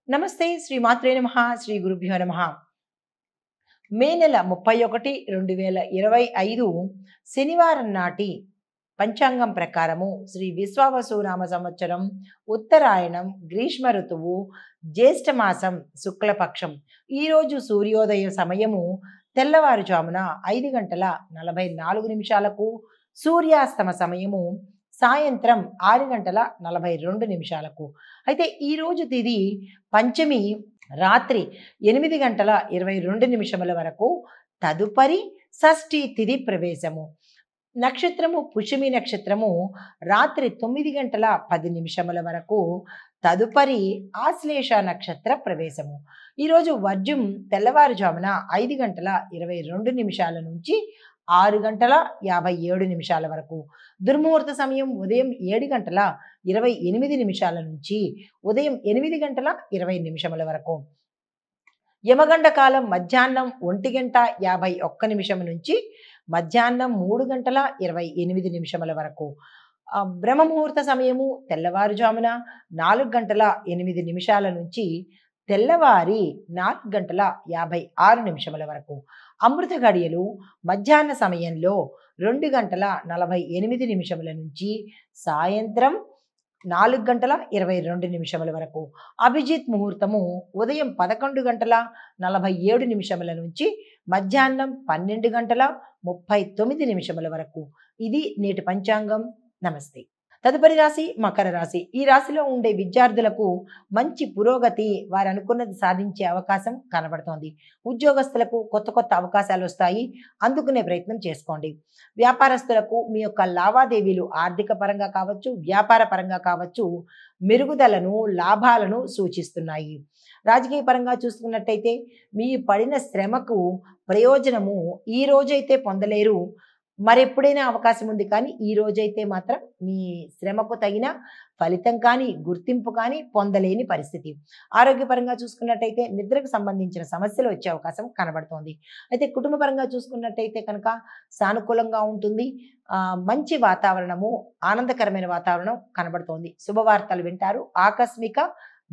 నమస్తే శ్రీ మాత్రే నమః శ్రీ గురుభ్యో నమః. మే నెల 31, 2025 శనివారం నాటి పంచాంగం ప్రకారము శ్రీ విశ్వావసునామ సంవత్సరం ఉత్తరాయణం గ్రీష్మ ఋతువు జ్యేష్ఠ మాసం శుక్లపక్షం. ఈరోజు సూర్యోదయ సమయము తెల్లవారుజామున 5:44 సూర్యాస్తమ సమయము సాయంత్రం 6:42. అయితే ఈరోజు తిది పంచమి రాత్రి 8:22 వరకు, తదుపరి షష్ఠి తిది ప్రవేశము. నక్షత్రము పుష్యమి నక్షత్రము రాత్రి 9:10 వరకు, తదుపరి ఆశ్లేష నక్షత్ర ప్రవేశము. ఈరోజు వర్జం తెల్లవారుజామున 5:22 నుంచి 6:57 వరకు, దుర్ముహూర్త సమయం ఉదయం 7:28 నుంచి ఉదయం 8:20 వరకు, యమగండ కాలం మధ్యాహ్నం 1:51 నుంచి మధ్యాహ్నం 3:28 వరకు, బ్రహ్మముహూర్త సమయము తెల్లవారుజామున 4:08 నుంచి తెల్లవారి 4:56 వరకు, అమృత గడియలు మధ్యాహ్న సమయంలో 2:48 నుంచి సాయంత్రం 4:22 వరకు, అభిజిత్ ముహూర్తము ఉదయం 11:47 నుంచి మధ్యాహ్నం 12:39 వరకు. ఇది నేటి పంచాంగం. నమస్తే. తదుపరి రాశి మకర రాశి. ఈ రాశిలో ఉండే విద్యార్థులకు మంచి పురోగతి, వారు అనుకున్నది సాధించే అవకాశం కనబడుతోంది. ఉద్యోగస్తులకు కొత్త కొత్త అవకాశాలు వస్తాయి, అందుకునే ప్రయత్నం చేసుకోండి. వ్యాపారస్తులకు మీ యొక్క లావాదేవీలు ఆర్థిక పరంగా కావచ్చు, వ్యాపార పరంగా కావచ్చు, మెరుగుదలను లాభాలను సూచిస్తున్నాయి. రాజకీయ పరంగా చూసుకున్నట్టయితే మీ పడిన శ్రమకు ప్రయోజనము ఈ రోజైతే పొందలేరు, మరెప్పుడైనా అవకాశం ఉంది, కానీ ఈ రోజైతే మాత్రం మీ శ్రమకు తగిన ఫలితం కానీ గుర్తింపు కానీ పొందలేని పరిస్థితి. ఆరోగ్యపరంగా చూసుకున్నట్టయితే నిద్రకు సంబంధించిన సమస్యలు వచ్చే అవకాశం కనబడుతోంది. అయితే కుటుంబ పరంగా చూసుకున్నట్టయితే కనుక సానుకూలంగా ఉంటుంది. మంచి వాతావరణము, ఆనందకరమైన వాతావరణం కనబడుతోంది. శుభవార్తలు వింటారు, ఆకస్మిక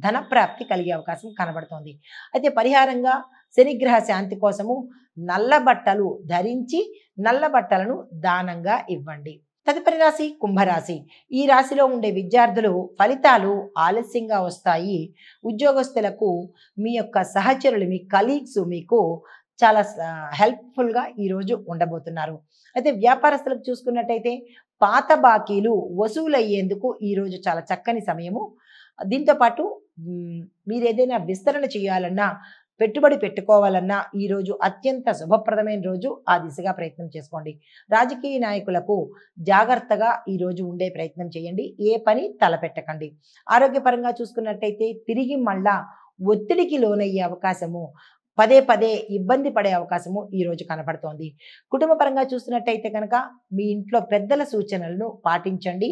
ధన ప్రాప్తి కలిగే అవకాశం కనబడుతోంది. అయితే పరిహారంగా శనిగ్రహ శాంతి కోసము నల్ల బట్టలు ధరించి నల్ల బట్టలను దానంగా ఇవ్వండి. తదుపరి రాశి కుంభరాశి. ఈ రాశిలో ఉండే విద్యార్థులు ఫలితాలు ఆలస్యంగా వస్తాయి. ఉద్యోగస్తులకు మీ యొక్క సహచరులు, మీ కలీగ్స్ మీకు చాలా హెల్ప్ఫుల్గా ఈరోజు ఉండబోతున్నారు. అయితే వ్యాపారస్తులకు చూసుకున్నట్టయితే పాత బాకీలు వసూలయ్యేందుకు ఈరోజు చాలా చక్కని సమయము. దీంతోపాటు మీరు ఏదైనా విస్తరణ చేయాలన్నా, పెట్టుబడి పెట్టుకోవాలన్నా ఈరోజు అత్యంత శుభప్రదమైన రోజు. ఆ దిశగా ప్రయత్నం చేసుకోండి. రాజకీయ నాయకులకు జాగ్రత్తగా ఈరోజు ఉండే ప్రయత్నం చేయండి, ఏ పని తలపెట్టకండి. ఆరోగ్యపరంగా చూసుకున్నట్టయితే తిరిగి మళ్ళా ఒత్తిడికి లోనయ్యే అవకాశము, పదే పదే ఇబ్బంది పడే అవకాశము ఈరోజు కనపడుతోంది. కుటుంబ పరంగా చూస్తున్నట్టయితే కనుక మీ ఇంట్లో పెద్దల సూచనలను పాటించండి.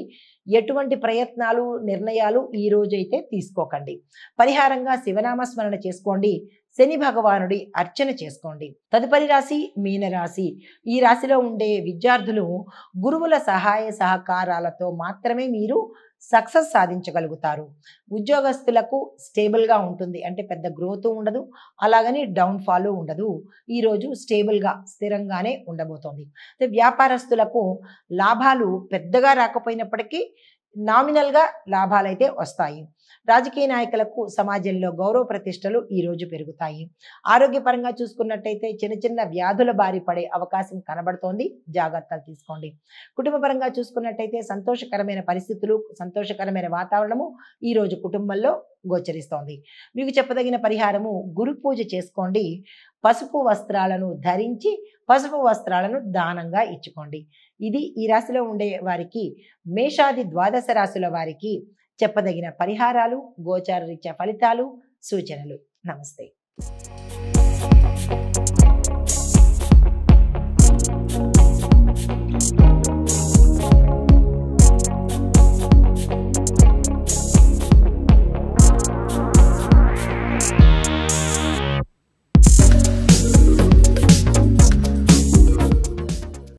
ఎటువంటి ప్రయత్నాలు నిర్ణయాలు ఈ రోజైతే తీసుకోకండి. పరిహారంగా శివనామస్మరణ చేసుకోండి, శని భగవానుడి అర్చన చేసుకోండి. తదుపరి రాశి మీనరాశి. ఈ రాశిలో ఉండే విద్యార్థులు గురువుల సహాయ సహకారాలతో మాత్రమే మీరు సక్సెస్ సాధించగలుగుతారు. ఉద్యోగస్తులకు స్టేబుల్గా ఉంటుంది, అంటే పెద్ద గ్రోత్ ఉండదు, అలాగని డౌన్ఫాల్ ఉండదు. ఈరోజు స్టేబుల్గా స్థిరంగానే ఉండబోతోంది. వ్యాపారస్తులకు లాభాలు పెద్దగా రాకపోయినప్పటికీ నామినల్గా లాభాలైతే వస్తాయి. రాజకీయ నాయకులకు సమాజంలో గౌరవ ప్రతిష్టలు ఈరోజు పెరుగుతాయి. ఆరోగ్యపరంగా చూసుకున్నట్టయితే చిన్న చిన్న వ్యాధుల బారి పడే అవకాశం కనబడుతోంది, జాగ్రత్తలు తీసుకోండి. కుటుంబ పరంగా చూసుకున్నట్టయితే సంతోషకరమైన పరిస్థితులు, సంతోషకరమైన వాతావరణము ఈరోజు కుటుంబంలో గోచరిస్తోంది. మీకు చెప్పదగిన పరిహారము గురు పూజ చేసుకోండి, పసుపు వస్త్రాలను ధరించి పసుపు వస్త్రాలను దానంగా ఇచ్చుకోండి. ఇది ఈ రాశిలో ఉండే వారికి, మేషాది ద్వాదశ రాశుల వారికి చెప్పదగిన పరిహారాలు, గోచార రీత్యా ఫలితాలు, సూచనలు. నమస్తే.